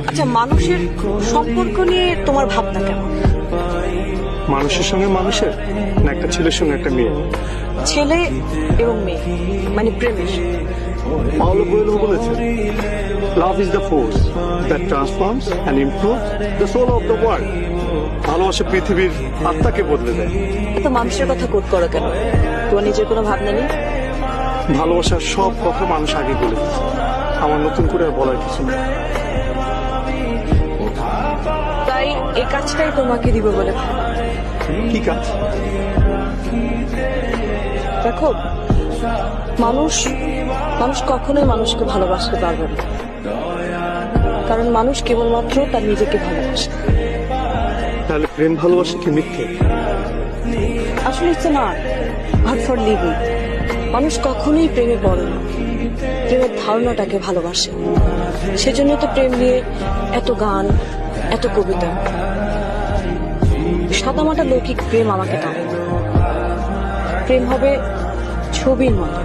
আচ্ছা, মানুষের সম্পর্ক নিয়ে তোমার ভাবনা কেমন? মানুষের সঙ্গে মানুষের, না একটা ছেলের সঙ্গে একটা মেয়ে? ছেলে এবং মেয়ে মানে প্রেমের। পাওলো কোয়েলো বলেছে, love is the force that transforms and improves the soul of the world. ভালোবাসা পৃথিবীর আত্মাকে বদলে দেয়। এত মানুষের কথা কোট করো কেন? তোমার নিজের কোনো ভাবনা নেই? ভালোবাসার সব কথা মানুষ আগে বলে দিয়েছে, আমার নতুন করে আর বলার কিছু নেই। তাই এই কাজটাই তোমাকে দিব বলে ভাবি। কি কাজ? দেখো, মানুষ মানুষ কখনোই মানুষকে ভালোবাসতে পারবে না, কারণ মানুষ কেবলমাত্র তার নিজেকে ভালোবাসে। তাহলে প্রেম ভালোবাসা কি মিথ্যে? আসলে it's not but for living. মানুষ কখনোই প্রেমে পড়ে না, প্রেমের ধারণাটাকে ভালোবাসে। সেজন্য তো প্রেম নিয়ে এত গান, এত কবিতা। সাদামাটা লৌকিক প্রেম আমাকে টানে না। প্রেম হবে ছবির মতো।